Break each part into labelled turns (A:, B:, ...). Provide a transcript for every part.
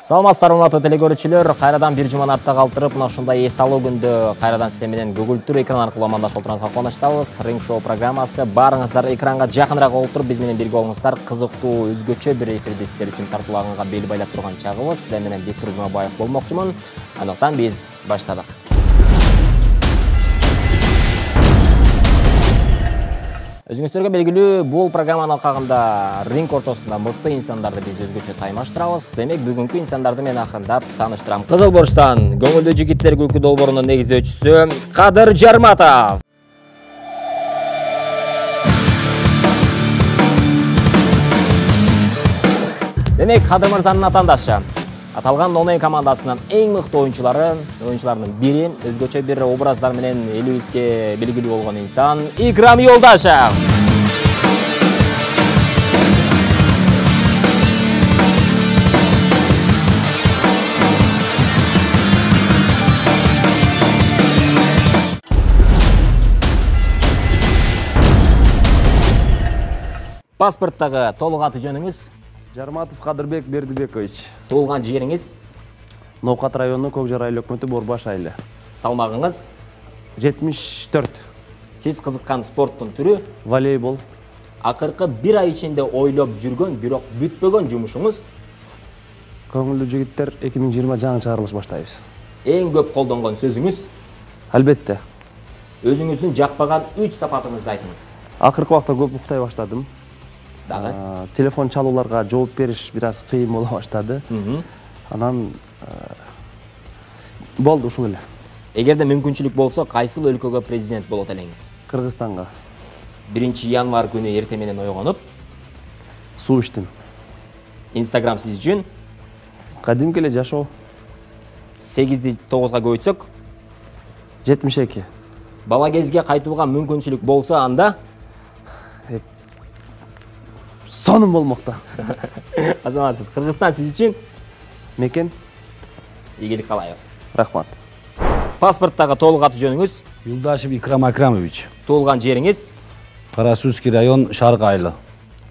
A: Саламатсыздар урматтуу телекөрүүчүлөр, кайрадан бир жуманы артта калтырып, мына ушундай эс алуу күндө кайрадан сиздер менен көгүлтүр экран аркылуу амандашып отурганыбызга кубанычтабыз. Ринг шоу программасы. Баарыңыздар экранга жакыныраак олтуруп, биз менен бирге болуңуздар. Кызыктуу, өзгөчө бир эфирди сиздер үчүн тартуулаганга бел байлап турган чагыбыз. Сиздер менен Бектур Жумабаев болмокчумун. Андыктан биз баштадык. Өзүңүздөргө белгилүү, бул программанын алкагында ринг ортосунда мыкты инсандарды биз өзгөчө таймаштырабыз. Демек, бүгүнкү инсандарды мен акырындап тааныштырам. Кызыл Борчтан көңүлдүү жигиттер күлкү долбоорунун негиздөөчүсү Кадыр Жарматов. Демек, Кадыр мырзанын атаандашы. Аталган Ноней командасынын эң мыкты оюнчуларынын бири, өзгөчө бир образдар менен элибизге белгилүү болгон инсан Икрам Юлдашев. Паспорттагы толук аты жөнүңүз?
B: Жарматов Кадырбек Бердибекович.
A: Туулган жериңиз?
B: Новкат району Көкжар айыл өкмөтү Борбаш айылы.
A: Салмагыңыз?
B: 74.
A: Сиз кызыккан спорттун түрү?
B: Волейбол.
A: Акыркы бир ай ичинде ойлоп жүргөн, бирок бүтпөгөн жумушуңуз?
B: Көңүлдүү жигиттер 2020 жаңы чыгарылыш баштайбыз.
A: Эң көп колдонгон сөзүңүз?
B: Албетте.
A: Өзүңүздүн жакпаган 3 сапатыңызды айтыңыз.
B: Акыркы убакта көп уктай баштадым.
A: Дагы?
B: Телефон чалууларга жооп бериш бир аз кыйын боло баштады. Анан болду ушул эле.
A: Эгерде мүмкүнчүлүк болсо, кайсыл өлкөгө президент болот элеңиз?
B: Кыргызстанга.
A: 1-январь күнү эрте менен ойгонуп,
B: Суу иштим.
A: Instagram сиз үчүн
B: Кадимки эле жашоо.
A: 8-ди 9-га көбөйтсөк,
B: 72.
A: бала кезге кайтууга мүмкүнчүлүк болсо, анда
B: сонун болмокто.
A: Азаматсыз, Кыргызстан сиз үчүн
B: Мекен.
A: ийгилик каалайбыз.
B: Рахмат.
A: Паспорттагы толук аты жөнүңүз?
C: Юлдашев Икрам Акрамович.
A: Туулган жериңиз?
C: Карасуский район, Шарк айылы.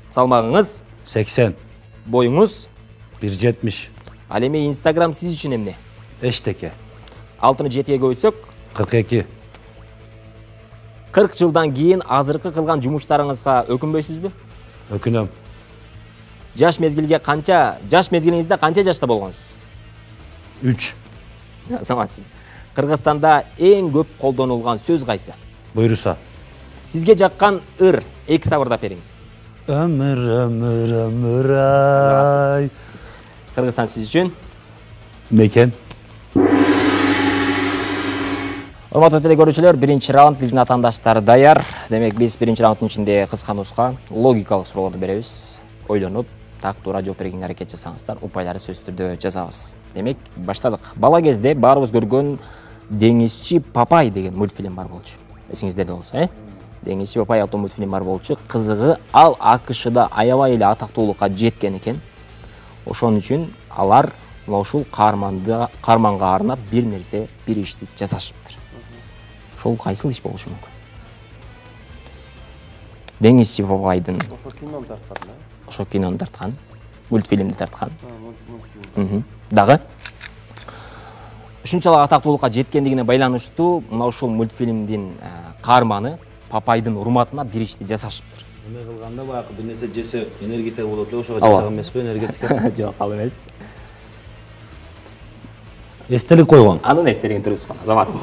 A: Салмагыңыз?
C: 80.
A: Боюңуз?
C: 1,70.
A: Ал эми Instagram сиз үчүн эмне?
C: Эчтеке.
A: 6-7-ге көбөйтсөк,
C: 42.
A: 40 жылдан кийин азыркы кылган жумуштарыңызга өкүнбөйсүзбү?
C: Өкүнөм.
A: Жаш мезгилиңизде канча жашта болгонсуз?
C: 3.
A: Азаматсыз. Кыргызстанда эң көп колдонулган сөз кайсы?
C: Буйруса.
A: Сизге жаккан ыр 2 сабырдап бериңиз.
C: Ömür ay.
A: Кыргызстан сиз үчүн?
C: Мекен.
A: Урматтуу телекөрүүчүлөр, биринчи раунд биздин атаандаштар даяр. Демек, биз биринчи раунддун ичинде кыска-нуска логикалык суроолорду беребиз. Ойлонуп, так туура жооп бергенге аракет жасаңыздар, упайларды сөзсүз түрдө жазабыз. Демек, баштадык. Бала кезде баарыбыз көргөн Деңизчи Папай деген мультфильм бар болчу. Эсиңиздерде болсо, Деңизчи Папай аттуу мультфильм бар болчу. Кызыгы, ал АКШда аябай эле атактуулукка жеткен экен. Ошон үчүн алар ушул каарманга арнап бир нерсе, бир ишти жасашыптыр. Ошол кайсыл иш болушу мүмкүн? Деңизчи Папайдын ошо кинону тарткан, мультфильмди тарткан. Дагы ушунчалык атактуулукка жеткендигине байланыштуу мына ушул мультфильмдин каарманы Папайдын урматына бир ишти жасашыптыр.
C: Эме кылганда баягы бир нерсе жесе энергетика болот эле, ошого жасаган эмеспи энергетика?
A: Жок, ал эмес.
C: Эстелик койгон.
A: Анын эстелигин тургузган, азаматсыз.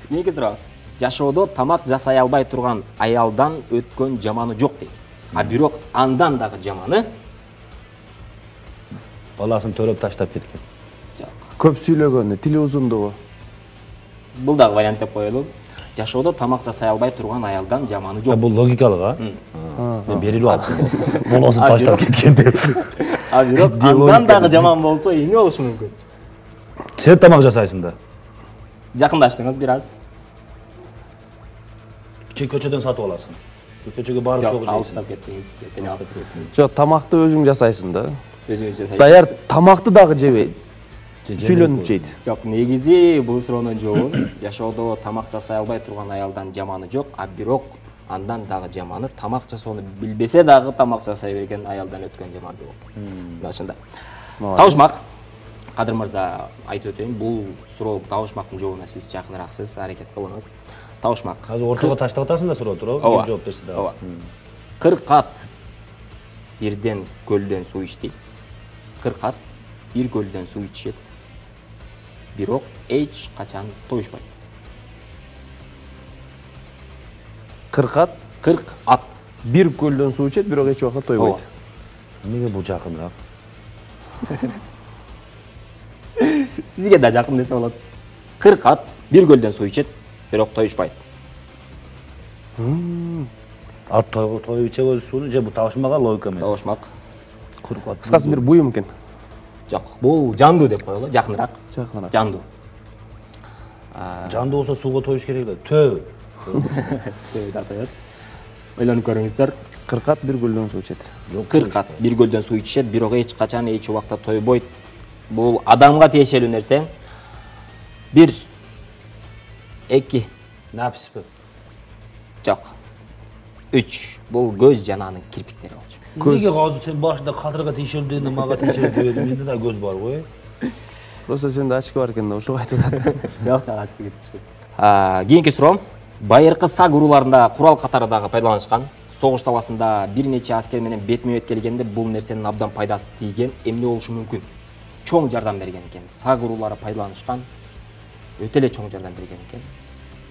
A: Экинчи суроо. Жашоодо тамак жасай албай турган аялдан өткөн жаманы жок дейт. А бирок андан дагы жаманы
C: Баласын төрөп таштап кеткен.
A: жок.
B: Көп сүйлөгөнү, тили узундугу.
A: Бул дагы вариант деп коелу. Жашоодо тамак жасай албай турган аялдан жаманы жок.
C: Бул логикалык, Мен берилип алып. Баласын таштап кеткен деп.
A: А бирок андан дагы жаман болсо эмне болушу мүмкүн?
C: Сен тамак жасайсың да.
A: Жакындаштыңыз бир аз.
C: Көчөдөн сатып аласың. Көчөгө барып чогуу жейсиң.
A: Алыстап кеттиңиз.
B: Жок, тамакты өзүң жасайсың да.
A: Өзүңүз жасайсыз.
B: Даяр тамакты дагы жебейт. Сүйлөнүп жейт.
A: Жок, негизи бул суроонун жообун жашоодо тамак жасай албай турган аялдан жаманы жок, а бирок Андан дагы жаманы тамак жасоону билбесе дагы тамак жасай берген аялдан өткөн жаман болот. Ошондой. Табышмак. Кадыр мырза айтып өтөйүн, бул суроо табышмактын жообуна сиз жакыныраксыз, аракет кылыңыз. Табышмак.
C: Азыр ортого таштап атасың да суроо туруп,
A: Ооба.
C: жооп берсе да.
A: Ооба. 40 кат бирден көлдөн суу ичти. 40 кат бир көлдөн суу ичет. Бирок эч качан тоюшпайт.
B: 40
A: ат
B: бир көлдөн суу ичет, бирок эч убакта тойбойт.
C: Эмнеге бул жакыныраак?
A: Сизге да жакын десе болот. 40 ат бир көлдөн суу ичет, бирок тоюшпайт.
C: Ат тоюп ичебиз сууну же бул табышмага логика эмес.
A: Табышмак.
C: 40 ат.
B: Кыскасы бир буюм экен.
A: Жок, бул жандуу деп коелу, жакыныраак.
B: Жакыныраак.
A: Жандуу.
C: Жандуу болсо сууга тоюш керек эле. Төө.
A: Ойлонуп көрүңүздөр.
B: 40 ат бир көлдөн суу ичет.
A: 40 ат бир көлдөн суу ичет, бирок эч качан эч убакта тойбойт. Бул адамга тиешелүү нерсе. 1 2
C: Написпи.
A: жок. 3 бул көз жананын кирпиктери болчу.
C: Эмнеге азыр сен башында кадырга тиешелүү дегенде мага тиешелүү дебедим. Менде да көз бар го.
B: Просто сенде очко бар экен да, ошого айтып атат.
A: Жок, ачып кетиптир. Кийинки суроо. Байыркы саг урууларында курал катары дагы пайдаланышкан. Согуш таласында бир нече аскер менен бетме-бет келгенде бул нерсенин абдан пайдасы тийген. Эмне болушу мүмкүн? Чоң жардам берген экен. Саг уруулары пайдаланышкан. Өтө эле чоң жардам берген экен.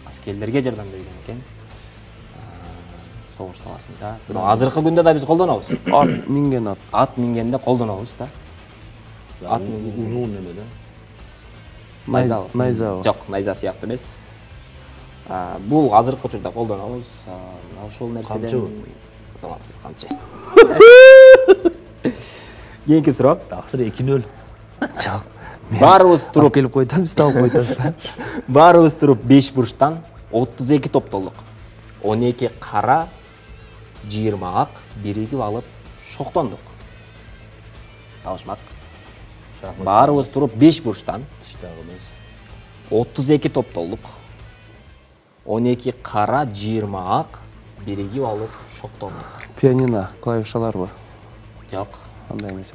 A: Аскерлерге жардам берген экен. Согуш таласында. Азыркы күндө да биз колдонобуз.
B: Ат минген ат.
A: Ат мингенде колдонобуз да.
C: Ат узун неме да?
B: Найза.
A: Жок, найза сыяктуу эмес. Бул азыркы учурда колдонобуз. Ошол нерседен саламатсыз камчы. Кийинки суроо.
C: Таксыр 2-0.
B: Жок.
A: Баарыбыз туруп
B: келип койдум, биз табып койтасыз да.
A: Баарыбыз туруп 5 бурчтан 32 топтолдук. 12 кара, 20 ак биригип алып шоктондук. Табышмак. Баарыбыз туруп 5 бурчтан 32 топтолдук. 12 кара, 20 ак биригип алып шоктондук.
B: Пианино, клавишаларбы?
A: Жок.
B: Андай эмес.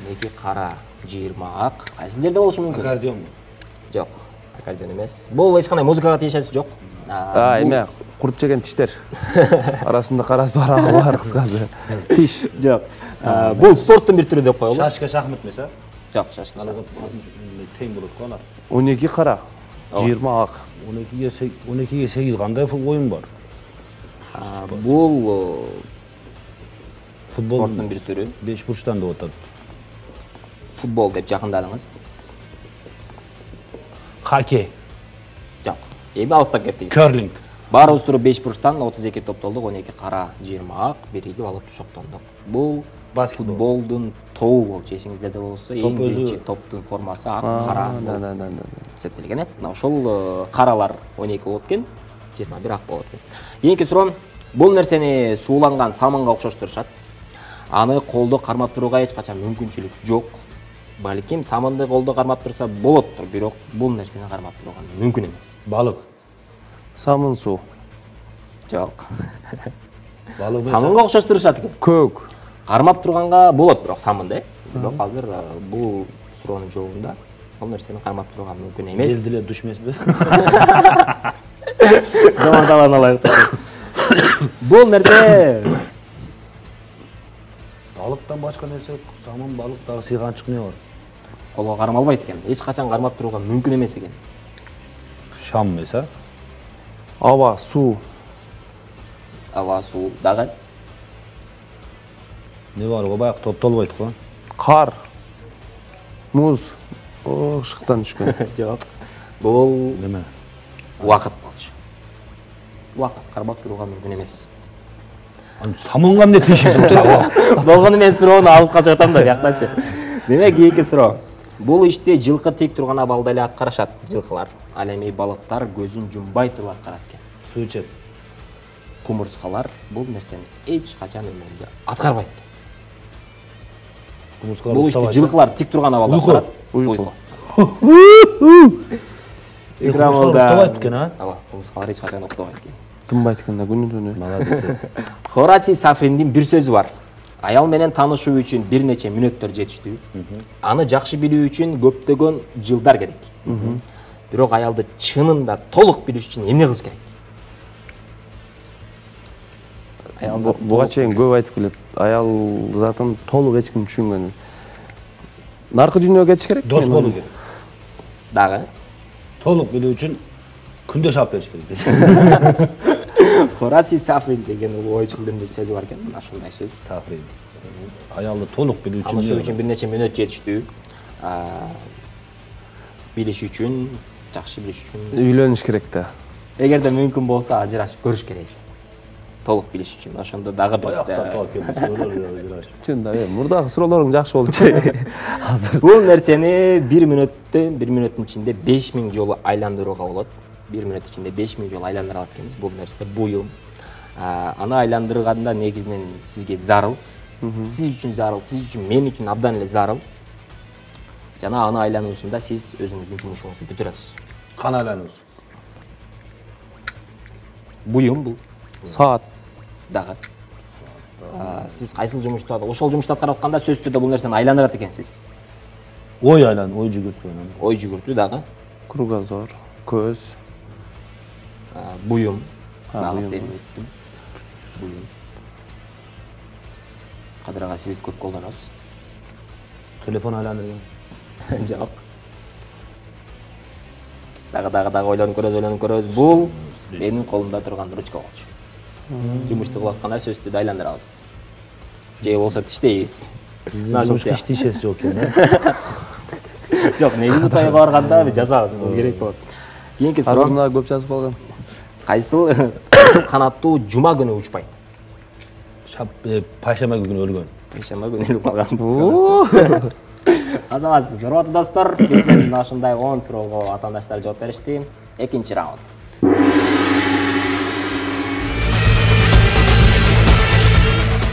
A: 12 кара, 20 ак. Кайсы жерде болушу мүмкүн?
C: Аккордеон.
A: Жок. Аккордеон эмес. Бул эч кандай музыкага тиешеси жок.
B: Эме, курт жеген тиштер. Арасында карасы бар, агы бар, кыскасы. Тиш.
A: Жок. Бул спорттун бир түрү деп коелу.
C: Шашка шахмат эмес, а?
A: Жок, шашка.
C: Тең болот го анар.
B: 12 кара, 20 ак.
C: 12-ге 8 кандай оюн бар?
A: Бул
C: Футбол
A: спорттун бир түрү.
C: 5 бурчтан деп атат.
A: Футбол деп жакындадыңыз.
C: Хоккей.
A: Жок. Эми алыстап кеттиңиз.
C: Керлинг.
A: Баарыбыз туруп 5 бурчтан 32 топтолдук, 12 кара, 20 ак биригип алып шоктондук. Бул футболдун тобу болчу, эсиңиздерде болсо, эң биринчи топтун формасы ак, кара эсептелген э. Ошол каралар 12 болот экен, 21 ак болот экен. Кийинки суроо. Бул нерсени сууланган самынга окшоштурушат. Аны колдо кармап турууга эч качан мүмкүнчүлүк жок. Балким самынды колдо кармап турса болоттур, бирок бул нерсени кармап турууга мүмкүн эмес.
C: Балык.
B: Самын суу.
A: Жок.
C: Балык
A: Самынга окшоштурушат экен.
B: Көк.
A: Кармап турганга болот, бирок самында. Бирок азыр бул суроонун жообунда бул нерсени кармап турууга мүмкүн эмес.
C: Элдилер душ эмеспи?
A: Замандалан алайык. Бул нерсе
C: Балыктан башка нерсе, самын, балык дагы сыйганчык не бар?
A: колго кармалбайт экен. Эч качан кармап турууга мүмкүн эмес экен.
C: Шам эмес, а?
B: Аба, суу.
A: Аба, суу дагы.
C: Не бар го, баягы топтолбойт го.
B: Кар. Муз. О, шыктан түшкөн.
A: Жок. Бул
C: Неме?
A: убакыт болчу. Убакыт кармап турууга мүмкүн эмес.
C: Самынга эмне тиешеси болсо?
A: Болгону мен суроону алып калып жатам да бияктачы. Демек, кийинки суроо. Бул ишти жылкы тик турган абалда эле аткарышат жылкылар. Ал эми балыктар көзүн жумбай туруп аткарат экен.
C: Суу ичет.
A: Кумурскалар бул нерсени эч качан өмүрүндө аткарбайт экен. Бул ишти жылкылар тик турган абалда аткарат. Уйку.
C: Экранда уктабайт экен, а?
A: Ооба, кумурскалар эч качан уктабайт экен.
B: Тынбайт экен да күнү-түнү.
C: Молодец.
A: Хораци Сафриндин бир сөзү бар. Аял менен таанышуу үчүн бир нече мүнөттөр жетиштүү. Аны жакшы билүү үчүн көптөгөн жылдар керек. Бирок аялды чынында толук билиш үчүн эмне кылыш керек?
B: Буга чейин көп айтып келет. Аял затын толук эч ким түшүнгөн. Наркы дүйнөгө кетиш керек.
C: Дос болуу керек.
A: Дагы
C: Толук билүү үчүн күндөш алып бериш керек.
A: Хораци Сафрин деген ойчулдун бир сөзү бар экен. Мына ушундай сөз.
C: Сафрин. Аялды толук билүү үчүн
A: Таанышуу үчүн бир нече мүнөт жетиштүү. Билиш үчүн, жакшы билиш үчүн.
B: Үйлөнүш керек да.
A: Эгерде мүмкүн болсо ажырашып көрүш керек. Толук билиш үчүн. Ошондо дагы бир
B: Чын да, мурдагы суроолоруң жакшы болчу. Азыр
A: бул нерсени 1 мүнөттүн ичинде 5000 жолу айландырууга болот. 1 мүнөт ичинде 5000 жолу айландыра алат экенбиз. Бул нерсе буюм. Аны айландырганда негизинен сизге зарыл. Сиз үчүн зарыл, сиз үчүн, мен үчүн абдан эле зарыл. Жана аны айлануусунда сиз өзүңүздүн жумушуңузду бүтүрөсүз.
C: Кан айлануусу.
A: Буюм бул
B: саат
A: дагы. Сиз кайсыл жумушту, ошол жумушту аткарып атканда сөзсүз түрдө бул нерсени айландырат экенсиз.
C: Ой айлан, ой жүгүртүү.
A: Ой жүгүртүү дагы.
B: кругозор, көз,
A: буюм.
B: буюм.
A: Берип өттүм. Буюм. Кадырга сиз көп колдоносуз.
C: Телефон айландырган.
A: Жок. Дагы ойлонуп көрөбүз. Бул менин колумда турган ручка болчу. Жумушту кылып атканда сөзсүз түрдө айландырабыз. Же болсо тиштейбиз.
C: Жумушка иштейшеси жок экен.
A: Жок, негизи тойго барганда жазабыз, бул керек болот. Кийинки суроо.
B: азырында көп жазып калган.
A: Кайсыл канаттуу жума күнү учпайт?
C: Пайшемба күнү өлгөн.
A: Пайшемба күнү өлүп калган. Азаматсыз, урматтуу достор, бизден ушундай 10 суроого атаандаштар жооп беришти. Экинчи раунд.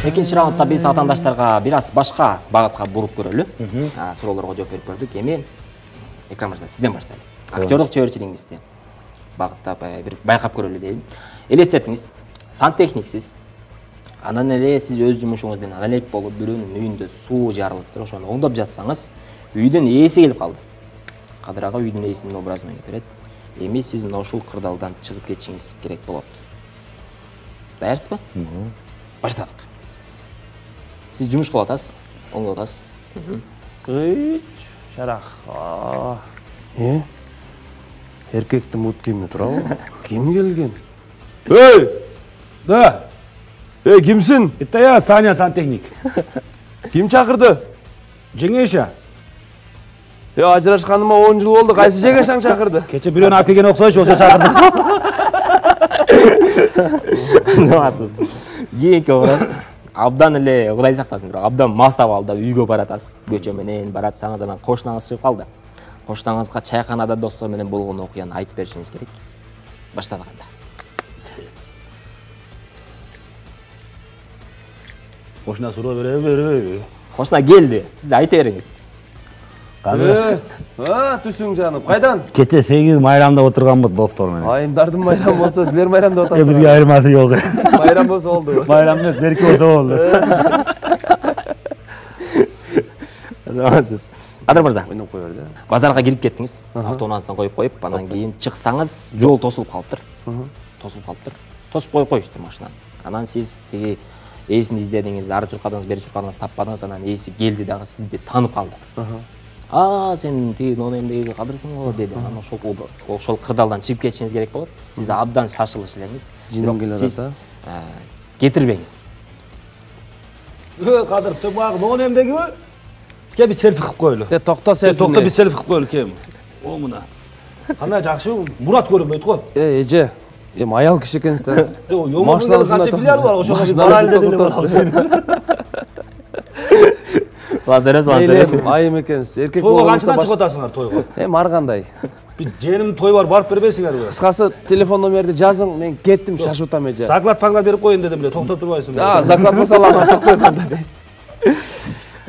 A: Экинчи раундда биз атаандаштарга бир аз башка багытка буруп көрөлү. Суроолорго жооп берип көрдүк. Эми Экран мырза, сизден баштайлы. Актерлук чеберчилигиңизди багыттап бир байкап көрөлү дейм. Элестетиңиз, сантехниксиз. Анан эле сиз өз жумушуңуз менен алек болуп, бирөөнүн үйүндө суу жарылыптыр, ошону оңдоп жатсаңыз, үйдүн ээси келип калды. Кадырага үйдүн ээсинин образын ойноп берет. Эми сиз мына ушул кырдаалдан чыгып кетишиңиз керек болот. Даярсызбы? Баштадык. Сиз жумуш кылып атасыз, оңдоп атасыз.
B: Шарах. Эркектин мут кийими турабы? Ким келген?
C: Да.
B: Кимсин?
C: Это я, Саня, сантехник.
B: Ким чакырды?
C: Жеңеше.
B: Ажырашканыма 10 жыл болду. Кайсы жеңешең чакырды?
C: Кече бирөөнү алып келген окшойш, ошо чакырдым.
A: Нормасыз. Кийинки вопрос. Абдан эле Кудай сактасын, бирок абдан мас абалда үйгө баратасыз. Көчө менен баратсаңыз, анан кошунаңыз чыгып калды. Кошунаңызга чайканада достор менен болгон окуяны айтып беришиңиз керек. Баштадык анда.
C: Кошуна суроо береби?
A: Кошуна келди. Сиз айта бериңиз.
B: Түсүң жаным, кайдан?
C: Кече 8 майрамда отурганбыз достор менен.
B: Айымдардын майрамы болсо, силер майрамда отасыздар.
C: Бизге айырмасы жок.
B: Майрам болсо болду.
C: Майрам эмес, берки болсо болду.
A: Азаматсыз. Кадыр мырза,
B: Ойноп кой бер да.
A: базарга кирип кеттиңиз. Автоунаасынан коюп, анан кийин чыксаңыз, жол тосулуп калыптыр. Тосуп коюштур машинаны. Анан сиз тиги ээсин издедиңиз, ары чуркадыңыз, бери чуркадыңыз, таппадыңыз, анан ээси келди дагы сизди таанып калды. Сен тиги ноунеймдеги Кадырсың го деди. Анан ошол кырдаалдан чыгып кетишиңиз керек болот. Сиз абдан шашылыш элеңиз.
B: Бирок
A: сиз кетирбеңиз.
C: Кадыр, сен багы ноунеймдегиби? Кел bir selfie кылып коелу.
B: Токто селфи.
C: Токто bir selfie кылып коелу кем. О мына. Кандай жакшы, Мурат көрүнбөйт го.
B: Эже, аял киши экенсиз.
C: Машинада канча филиал бар, ошого bir барайлы деле.
A: Ладырыз.
B: Айым экенсиз. Эркек
C: Тойго канчадан чыгып атасыңар тойго?
B: Ар кандай.
C: Bir жээнимдин той бар, барып бербейсиңерби?
B: Кыскасы, телефон номерди жазың, мен кеттим, шашып атам эже.
C: Заклад паңга берип коеюн дедим эле, токтоп турбайсыңбы?
B: Заклад болсо алам, токтой кандай.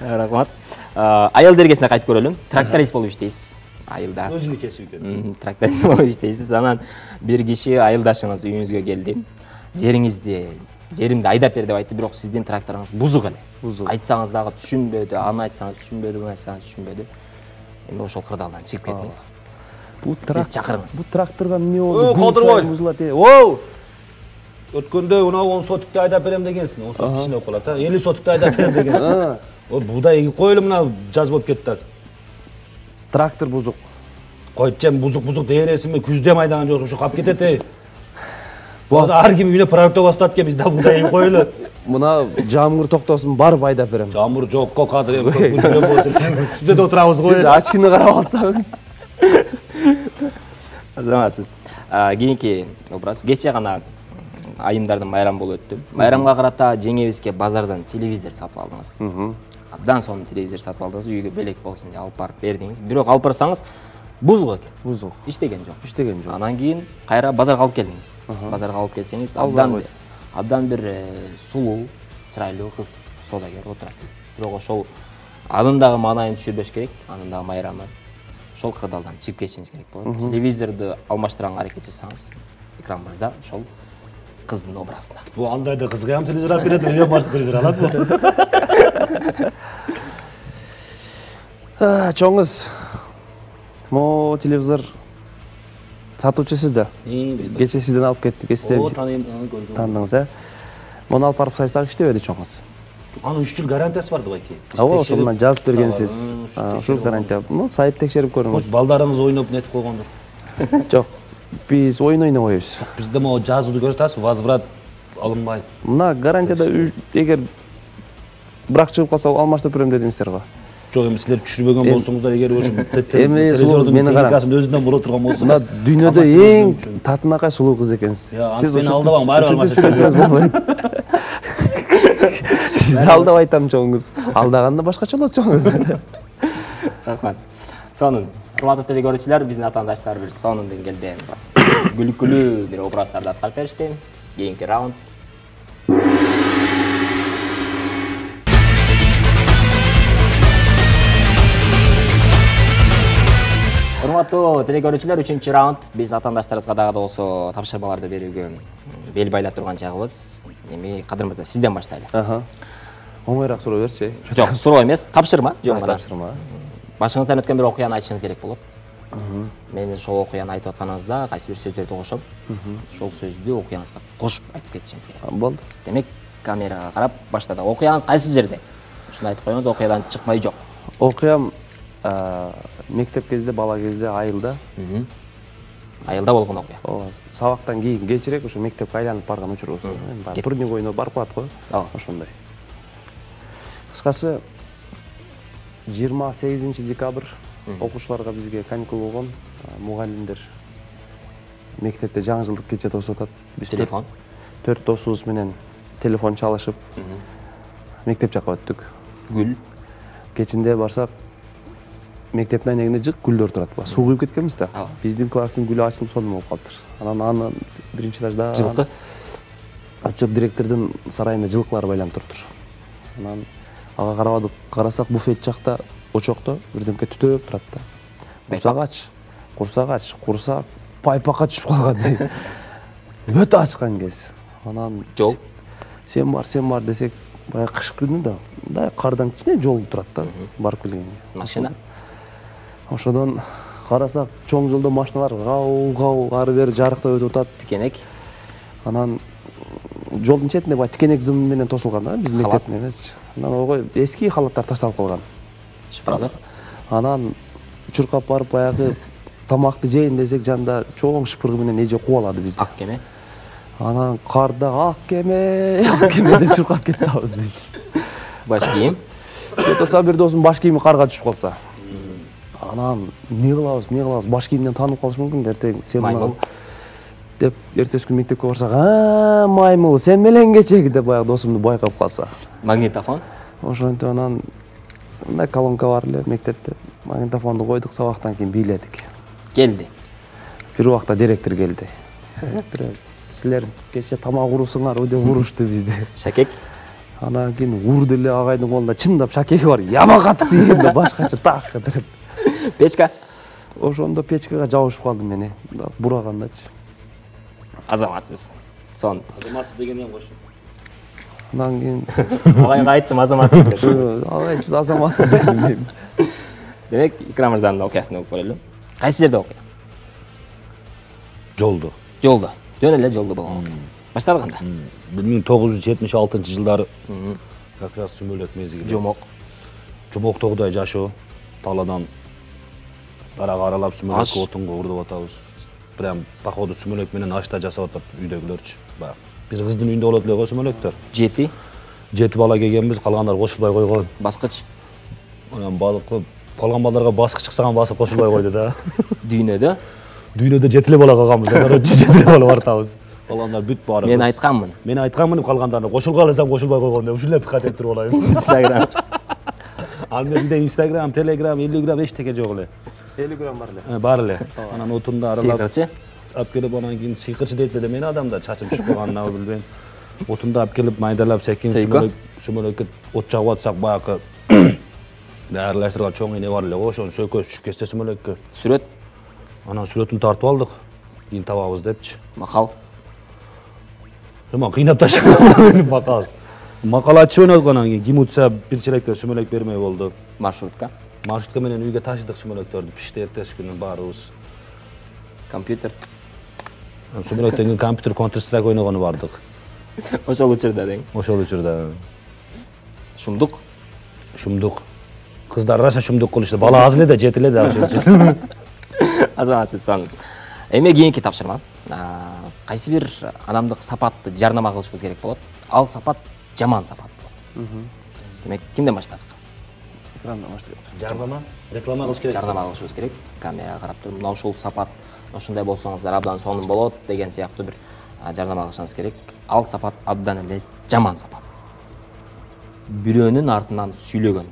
A: Рахмат. Айыл жергесине кайтып көрөлүм. Тракторист болуп иштейсиз. Айылда.
C: Өзүнү кесип экен.
A: Тракторист болуп иштейсиз. Анан бир киши айылдашыңыз үйүңүзгө келди. жеримди айдап бер деп айтты, бирок сиздин тракторуңуз бузук эле.
B: Бузук.
A: Айтсаңыз дагы түшүнбөдү, аны айтсаңыз түшүнбөдү, буну айтсаңыз түшүнбөдү. Эми ошол кырдаалдан чыгып кетиңиз. Сиз чакырыңыз.
B: Бу тракторга эмне болду?
C: Кодурбой.
B: Бузулат. Оу!
C: Өткөндө унаа 10 сотукты айдап берем дегенсиң. 10 сотук кичине болуп калат, 50 сотукты айдап берем дегенсиң. О, будай эгип коелу мына жаз болуп кетти.
B: Трактор бузук.
C: Койчем бузук дээресиңби, күздө майдаган жоксуң, ушу кап кетет. Базар ар ким үйүнө проекто бастат экен, бизде будай эгип коелу.
B: Мына жамгыр токтосун барып айдап берем.
C: Жамбыр жокко кадыр эми күндө болсо түздө отурабыз го.
B: Сиз ачкыны карап атсаңыз.
A: Азаматсыз. Кийинки образ кече гана айымдардын майрамы болуп өттү. Майрамга карата жеңебизге базардан телевизор сатып алдыңыз. Абдан сонун телевизор сатып алдыңыз, үйгө белек болсун деп алып барып бердиңиз. Бирок алып барсаңыз бузук экен.
B: Бузук.
A: Иштеген жок.
B: Иштеген жок.
A: Анан кийин кайра базарга алып келдиңиз. Базарга алып келсеңиз, абдан бир сулуу, чырайлуу кыз соодагер отурат. Бирок ошол анын дагы маанайын түшүрбөш керек, анын дагы майрамы. Ошол кырдаалдан чыгып кетишиңиз керек болот. Телевизорду алмаштырганга аракет жасаңыз, экраныңызда ошол кыздын образында.
C: Бу андайда кызга ham телевизор алып берет, үйгө башка телевизор алат бу.
B: Чоңуз. Мо телевизор сатуучу сиз да. Кече сизден алып кеттик, эстебиз.
C: О, таныйм, көрдүм.
B: Таандыңыз, Муну алып барып сайсак иштебеди чоңуз.
C: Анын 3 жыл гарантиясы бар байки.
B: Ооба, ошондон жазып бергенсиз. Ошол гарантия. Сайт текшерип көрүңүз.
C: Балдарыңыз ойноп нетип койгондур.
B: Жок. Биз ойун ойнобойбуз.
C: Бизде могу жазууду көрүп атасыз, возврат алынбайт.
B: Мына гарантияда эгер брак чыгып калса алмаштырып берем дедиңиздер го.
C: Жок, эми силер түшүрбөгөн болсоңуздар, эгер
B: эми сулууңуз мени карап.
C: Өзүнөн боло турган болсо.
B: Мына дүйнөдө эң татынакай сулуу кыз экенсиз.
C: Сиз мени алдабаң, баары
B: алмаштырып Сизди алдап айтам чоңуз. Алдаганда башкача болот чоңуз.
A: Рахмат. Сонун. Урматтуу телекөрүүчүлөр, биздин атаандаштар бир сонун деңгээлде күлкүлүү бир образдарды аткарып беришти. Кийинки раунд. Урматтуу телекөрүүчүлөр, 3-чү раунд. Биз атаандаштарыбызга дагы болсо тапшырмаларды берүүгө бел байлап турган чагыбыз. Эми Кадыр мырза, сизден баштайлы.
B: Оңойраак суроо берчи.
A: Жок, суроо эмес, тапшырма. Жок,
B: тапшырма.
A: Башыңыздан өткөн бир окуяны айтышыңыз керек болот. Мен ошол окуяны айтып атканыңызда кайсы бир сөздөрдү кошом. Ошол сөздү окуяңызга кошуп айтып кетишиңиз керек.
B: Болду.
A: Демек, камерага карап баштады. Окуяңыз кайсы жерде? Ушуну айтып коюңуз, окуядан чыкмай жок.
B: Окуям мектеп кезде, бала кезде айылда.
A: Айылда болгон окуя.
B: Ооба, сабактан кийин кечирээк ошо мектепке айланып барган учурубуз. Турник ойноп барып калат го. Ошондой. Кыскасы 28 декабрь окуучуларга бизге каникул болгон. Мугалимдер мектепте жаңы жылдык кече тосуп атат. Биз
A: Телефон.
B: 4 досубуз менен телефон чалышып мектеп жака өттүк.
A: Гүл.
B: Кечинде барсак мектептин айнегинде жык гүлдөр турат. Суу куюп кеткенбиз да. Биздин класстын гүлү ачылып сонун болуп калыптыр. Анан биринчи этажда
A: Жылкы.
B: Ачып директордун сарайына жылкылар байланып туруптур. Анан ага карабадык, карасак буфет жакта очокто бирдемке түтөп турат да. Курсак, пайпакка түшүп калгандай. Өтө ачкан кез. Анан
A: жол.
B: Сен бар десек, баягы кыш күнү да, мындай кардан кичине жол турат да, барып келгенге.
A: Машина.
B: Ошодон карасак, чоң жолдо машиналар гау ары бери жарыктап өтүп атат.
A: Тикенек.
B: Анан жолдун четинде баягы тикенек зым менен тосулган да, биз мектептин эмес. Анан ого эски халаттар ташталып калган.
A: Шпалдар.
B: Анан чуркап барып баягы тамакты жейин десек, жанында чоң шпыргы менен эже кубалады бизди.
A: Ак кеме.
B: Анан карда ак кеме деп чуркап кеттибиз биз.
A: Баш кийим.
B: Өтөсө бир досум баш кийими карга түшүп калса. Анан эмне кылабыз? Баш кийимден таанып калыш мүмкүн. Эртең сен
A: маймыл
B: деп эртеси күнү мектепке барсак, маймыл, сен менен кечеги деп баягы досумду байкап калса.
A: Магнитофон.
B: Ошентип анан мындай колонка бар эле мектепте. Магнитофонду койдук, сабактан кийин бийледик.
A: Келди.
B: Бир убакта директор келди. Силер кече тамак урусуңар деп урушту бизди.
A: Шакек.
B: Анан кийин урду эле агайдын колунда чындап шакеги бар. Яма катты дегенде башкача так кыдырып.
A: Печка.
B: Ошондо печкага жабышып калдым мен, бурагандачы.
A: Азаматсыз. Сон.
C: Азаматсыз дегеннен кош.
B: Андан кийин
A: Агайга айттым азаматсыз деп.
B: агай сиз азаматсыз дедим.
A: Демек, Икрам мырзанын окуясын окуп көрөлү. Кайсы жерде окуйт?
C: Жолду.
A: Жолдо. Жөн эле жолдо болгон окуя. Баштады кандай?
C: 1976 как раз сүмөлөк мезгили.
A: Жомок.
C: Жомоктогудай жашоо. Таладан дарага аралап сүмөлөккө отунга урдуп атабыз. Прям походу сүмөлөк менен ашта жасап атат үйдөгүлөрчү. Баягы бир кыздын үйүндө болот эле го сүмөлөктөр. Жети бала келгенбиз, калгандар кошулбай койгон.
A: Баскыч.
C: Анан балык кылып, калган балдарга баскыч чыксаган басып кошулбай койду да.
A: Дүйнөдө.
C: Дүйнөдө жетиле бала калганбыз, анан жетиле бала бартабыз. Калгандар бүт баары.
A: Мен айтканмын.
C: Мен айтканмын калгандарына кошулган элесем кошулбай койгон деп ушул эле пикат этип туруп алайын.
A: Инстаграм.
C: Ал менде Instagram, Telegram, 50 грамм эчтеке жок эле.
B: 50 грамм бар эле.
C: Бар эле. Анан отунда аралап.
A: Сыйкырчы.
C: Алып келип анан кийин сыйкырчы дейт эле мени адамдар чачым түшүп калганын билбейм. Отунда алып келип майдалап секин сүмөлөккө от жагып атсак баягы даярдаштырган чоң эне бар эле го, ошону сөйкөп түшүп кетсе сүмөлөккө.
A: Сүрөт.
C: Анан сүрөтүн тартып алдык. Кийин табабыз депчи.
A: Макал.
C: Тома кыйнап таштаган макал. Макал ачып ойнодук кийин ким утса бир челекте сүмөлөк бермей болду.
A: Маршрутка.
C: Маршрутка менен үйгө ташыдык сүмөлөктөрдү, пишти эртеси күнү баарыбыз.
A: Компьютер.
C: Сүмөлөктөн кийин компьютер Counter Strike ойногону бардык.
A: Ошол учурда дең.
C: Ошол учурда.
A: Шумдук.
C: Шумдук. Кыздар арасында шумдук кылышты. Бала аз эле да жетиле да ошол үчүн.
A: Азаматсыз сон. Эми кийинки тапшырма. Кайсы бир адамдык сапатты жарнама кылышыбыз керек болот. Ал сапат жаман сапат болот. Демек, кимден баштадык?
B: Экрандан баштайбыз.
C: Жарнама, реклама кылыш керек.
A: Жарнама кылышыбыз керек. Камерага карап туруп, мына ушул сапат, ошондой болсоңуздар абдан сонун болот деген сыяктуу бир жарнама кылышыңыз керек. Ал сапат абдан эле жаман сапат. Бирөөнүн артынан сүйлөгөн.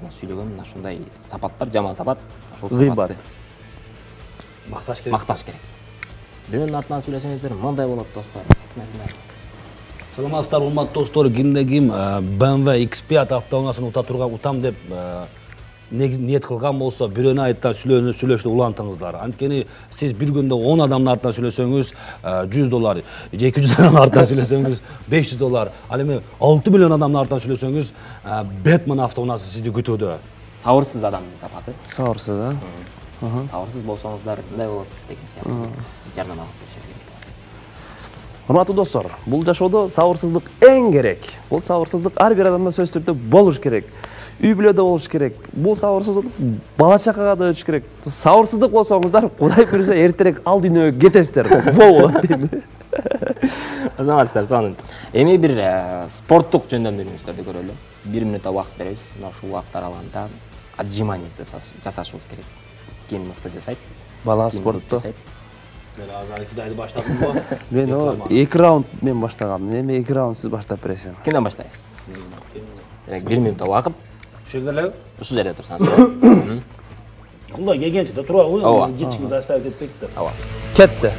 A: Мына ушундай сапаттар жаман сапат. Ошол сапатты
C: Макташ керек.
A: макташ керек. Бирөөнүн артынан сүйлөсөңүздөр мындай болот достор.
C: Саламатсыздар, урматтуу достор, кимде ким BMW X5 автоунаасын ута турган утам деп ниет кылган болсо, бирөөнү айттан сүйлөшүп улантыңыздар. Анткени сиз бир күндө 10 адамдын артынан сүйлөсөңүз $100, 200 адамдын артынан сүйлөсөңүз $500, ал эми 6 миллион адамдын артынан сүйлөсөңүз Batman автоунаасы сизди күтүүдө.
A: Сабырсыз адамдын сапаты.
B: Сабырсыз, а?
A: Сабырсыз болсоңуздар мындай болот деген сыяктуу жарнама кылып беришет.
B: Урматтуу достор, бул жашоодо сабырсыздык эң керек. Бул сабырсыздык ар бир адамда сөзсүз түрдө болуш керек. Үй бүлөдө болуш керек. Бул сабырсыздык бала чакага да өтүш керек. Сабырсыздык болсоңуздар, Кудай буйруса эртерээк ал дүйнөгө кетесиздер. Болбойт дейм.
A: Азаматсыздар, сонун. Эми бир спорттук жөндөмдөрүңүздөрдү көрөлү. 1 минутта убакыт беребиз. Мына ушул убакыт аралыгында отжимание жасашыбыз керек. Ким мыкты жасайт?
B: Бала спортто.
C: Мен азыр 2 баштадым го.
B: Мен 2 раунд мен баштагам. Эми 2 раунд сиз баштап бересиң.
A: Кимден баштайбыз? Демек 1 минутта убакыт.
C: Ушул жерде
A: Ушул жерде турсаңыз болот.
C: Кулай келгенче да тура
A: Ооба.
C: го. Кетчиңиз заставить этпейт да.
A: Ооба.
B: Кетти.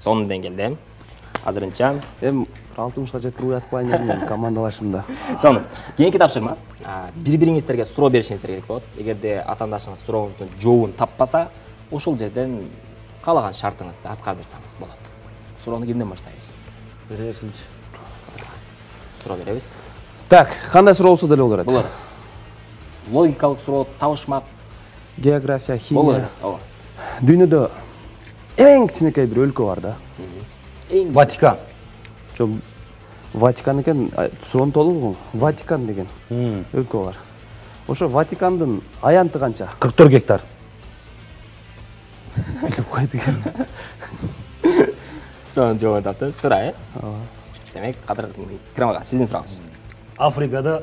A: Сонун деңгээлде. Азырынча
B: Эми 60-ка жетип уятпайын дедим командалашымда.
A: сонун. Кийинки тапшырма. Бири-бириңиздерге суроо беришиңиздер керек болот. Эгерде атаандашыңыз сурооңуздун жообун таппаса, ушул жерден каалаган шартыңызды аткардырсаңыз болот. Суроону кимден баштайбыз?
C: Бересинчи.
A: Суроо беребиз.
B: Так, кандай суроо болсо деле болот.
A: Болот. Логикалык суроо, табышмак
B: География,
A: болот.
B: химия.
A: Ооба.
B: Дүйнөдө эң кичинекей бир өлкө бар да.
C: Ватикан.
B: Жок, Ватикан экен, сурону толугу Ватикан деген өлкө бар. Ошо Ватикандын аянты канча?
C: 44 гектар.
B: Билип койду экен.
A: Суроонун жообун таптыңыз, туура, э? Демек, Кадыр Икрам ага, сиздин сурооңуз.
C: Африкада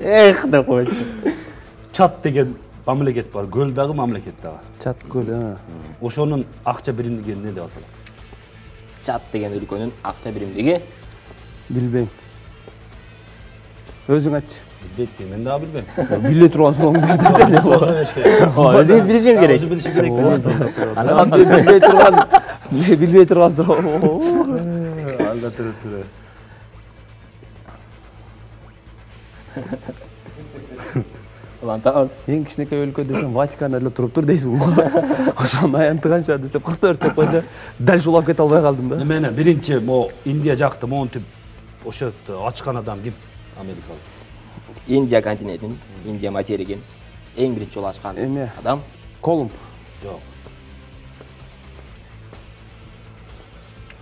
A: Эх, деп койсун.
C: Чат деген мамлекет бар, көл дагы мамлекет дагы.
B: Чат көл,
C: Ошонун акча биримдиги эмне деп аталат?
A: Чат деген өлкөнүн акча биримдиги
B: билбейм. Өзүң айтчы.
C: Билбейт, мен дагы билбейм.
B: Биле турган сурооңду бер десең эле болот.
A: өзүңүз билишиңиз керек.
C: Өзү билиши керек.
B: Билбей турган суроо.
C: Анда түрө.
A: Улантабыз.
B: Эң кичинекей өлкө десем Ватикан эле туруптур дейсиң го. Ошонун аянты канча десем 44 деп койду. Дал улап кете албай калдым да.
C: Эмне биринчи mo Индия жакты монтип ошо ачкан адам ким? Америкалык.
A: Индия континентин, Индия материгин эң биринчи жолу ачкан адам
B: Колумб.
C: Жок.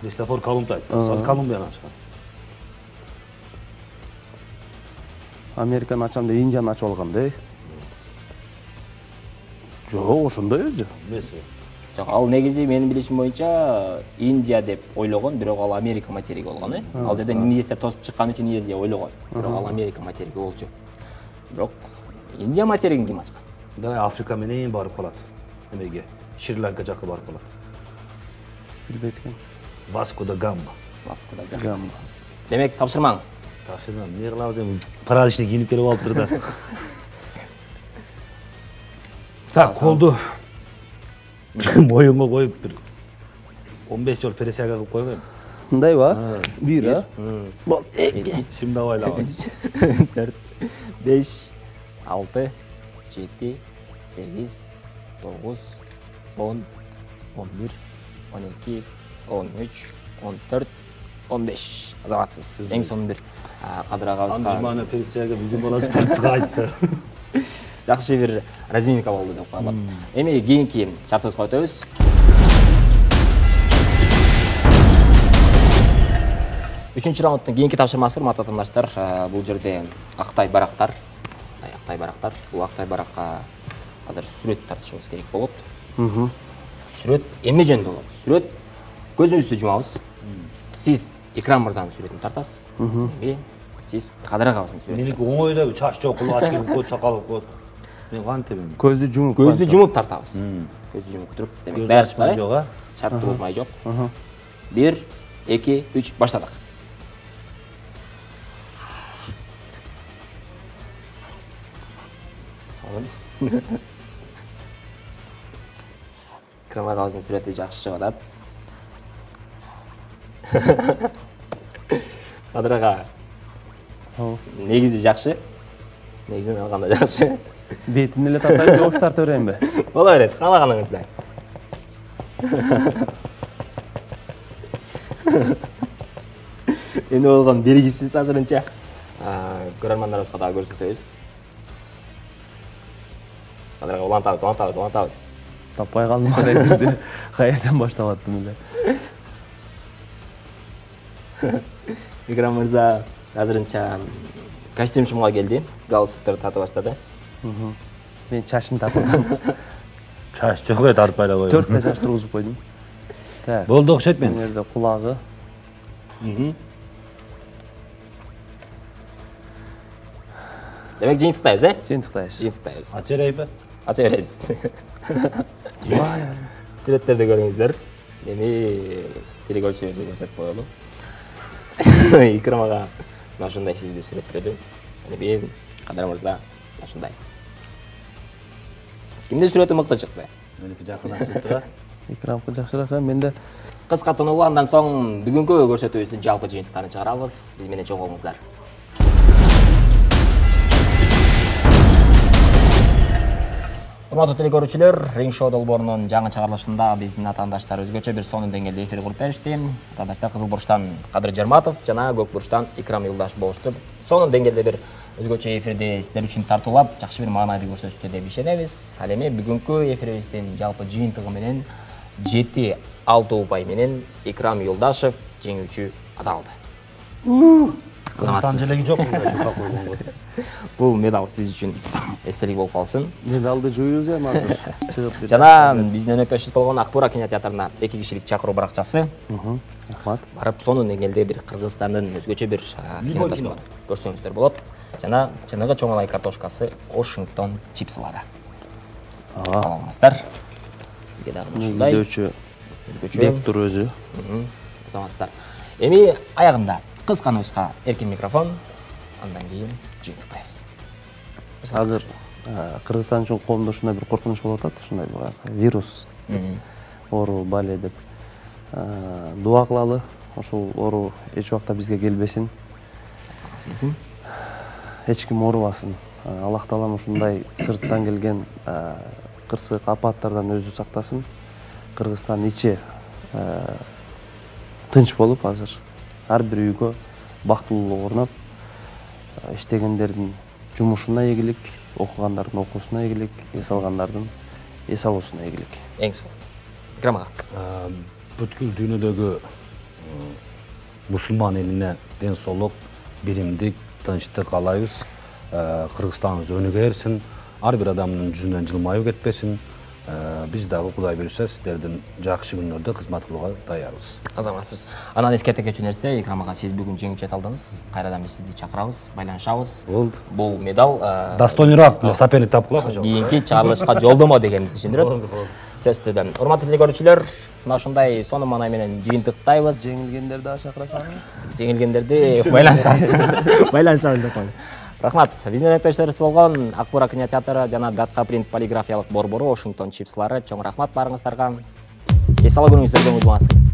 C: Кристофор Колумб айтты. Колумбияны ачкан.
B: Американы ачам деп Индияны ачып алган да. Жок, ошондой өзү.
C: Эмеси?
A: Жок, ал негизи менин билишим боюнча Индия деп ойлогон, бирок ал Америка материги болгон, э? Ал жерде министр тосуп чыккан үчүн Индия ойлогон. Бирок ал Америка материги болчу. Бирок Индия материгин ким ачкан?
C: Да, Африка менен барып калат. Эмеге? Шри-Ланка жакка барып калат.
B: Билбейт экен.
C: Васко да Гама.
A: Васко да Гама. Демек, тапшырмаңыз.
C: Тапшырмам. Эмне кылабыз эми? Параличный кийинип келип алыптыр да. Так, колду моюңга коюп бир 15 жол пересяга кылып койгойм.
B: Мындайбы? Бир, а?
A: Бол,
C: Şimdi avaylabız.
A: 4, 5, 6, 7, 8, 9, 10, 11, 12, 13, 14, 15. Azamatsız. En son bir Кадыр агабызга
C: Анжыманы пересяга бүгүн бала спортко айтты.
A: жакшы бир разминка болду деп коелат. Эми кийинки шартыбызга өтөбүз. Үчүнчү раундтун кийинки тапшырмасы, урматтуу атаандаштар, бул жерде актай барактар. Бул актай баракка азыр сүрөт тартышыбыз керек болот. Сүрөт эмне жөнүндө болот? Сүрөт көзүңүздү жумабыз. Сиз Икрам мырзанын сүрөтүн тартасыз. Сиз Кадыр агабыздын сүрөтүн.
C: Меники оңой эле, чач жок, кулач келип коет, сакал коет. Мен кантебем?
B: Көздү жумуп.
A: Көздү жумуп тартабыз. Көздү жумуп туруп, демек баары жок, шарт бузмай жок. 1, 2, 3 баштадык. Икрам агабыздын сүрөтү жакшы чыгып атат. Кадыр ага негизи жакшы. Негизинен алганда жакшы.
B: Бетин эле тартайын, жоош тарта берейинби?
A: Боло берет, каалаганыңыздай. Эми болгон белгисиз азырынча көрөрмандарыбызга дагы көрсөтөбүз. Кадыр ага улантабыз.
B: Таппай калдым аны. Каерден баштап аттым эле.
A: Икрам мырза азырынча костюмчумга келди. Галстуктарды тартып баштады.
B: Мен чачын тартып.
C: Чач жок эле тартпай эле койдум.
B: 4 чач тургузуп койдум.
C: Болду окшойт мен.
B: Бул жерде кулагы.
A: Демек жыйынтыктайбыз, э?
B: Жыйынтыктайбыз.
C: Ача берейби?
A: Ача бересиз. Сүрөттөрдү көрүңүздөр. Эми телекөрүүчүлөрүбүзгө көрсөтүп коелу. Икрам ага ушундай сизди сүрөттөдү. Эми Кадыр мырза ушундай. Кимдин сүрөтү мыкты чыкты?
C: Меники жакындан чыкты.
B: Экранга жакшыраак, менде
A: Кыска тынуу, андан соң бүгүнкү көрсөтүүбүздүн жалпы жыйынтыктарын чыгарабыз. Биз менен чогуу болуңуздар. Урматтуу телекөрүүчүлөр, Ring Show долбоорунун жаңы чыгарылышында биздин атаандаштар өзгөчө бир сонун деңгээлде эфир куруп беришти. Атаандаштар Кызыл бурчтан Кадыр Жарматов жана Көк бурчтан Икрам Юлдаш болушту. Сонун деңгээлде бир өзгөчө эфирди сиздер үчүн тартуулап, жакшы бир маанайды көрсөтүштү деп ишенебиз. Ал эми бүгүнкү эфирибиздин жалпы жыйынтыгы менен 7-6 упай менен Икрам Юлдашев жеңүүчү аталды.
C: Кыргызстан желеги жок чукка койгонго.
A: Бул медал сиз үчүн эстелик болуп калсын.
B: Медалды жуюбуз эми азыр. Чыгып
A: Жана биздин өнөктөшүбүз болгон Акбура кинотеатрына 2 кишилик чакыруу баракчасы.
B: Рахмат.
A: Барып сонун деңгээлде бир Кыргызстандын өзгөчө бир кинотасын көрсөңүздөр болот. Жана чыныгы чоңалай картошкасы Washington чипсылары. Саламатсыздар. Сизге дагы ушундай
B: Видеочу
A: өзгөчө
B: Бектур өзү.
A: Саламатсыздар. Эми аягында кыска нуска эркин микрофон, андан кийин жыйынтыктайбыз.
B: Азыр Кыргызстан үчүн коомдо ушундай бир коркунуч болуп атат, ушундай вирус, оору бале деп. Дуа кылалы, ошол оору эч убакта бизге келбесин.
A: Келсин.
B: Эч ким оорубасын. Аллах таалам ушундай сырттан келген кырсык апаттардан өзү сактасын. Кыргызстан ичи тынч болуп азыр ар бир үйгө бактылуулук орноп, иштегендердин жумушуна ийгилик, окугандардын окуусуна ийгилик, эс алгандардын эс алуусуна ийгилик.
A: Эң сонун. Икрам ага.
C: Бүткүл дүйнөдөгү мусулман элине ден соолук, биримдик, тынчтык каалайбыз. Кыргызстаныбыз өнүгө берсин, ар бир адамдын жүзүнөн жылмаюу кетпесин. Биз дагы Кудай буюрса сиздердин жакшы күнүнөрдө кызмат кылууга даярбыз.
A: Азаматсыз. Анан эскерте кетчү нерсе, Икрам ага, сиз бүгүн жеңүүчү аталдыңыз. Кайрадан биз сизди чакырабыз, байланышабыз. Бул медал
C: Достойнураак соперник тапкыла.
A: кийинки чыгарылышка жолдомо дегенди түшүндүрөт. Сөзсүздөн. Урматтуу телекөрүүчүлөр, мына ушундай сонун маанай менен жыйынтыктайбыз.
B: Жеңилгендерди дагы чакырасаңыз?
A: Жеңилгендерди байланышабыз. Байланышабыз деп койду. Рахмат. Биздин өнөктөштөрүбүз болгон Акбура кинотеатры жана Датка принт полиграфиялык борбору Washington чипсылары чоң рахмат барыңыздарга. Эс алуу күнүңүздөр көңүл буңасын.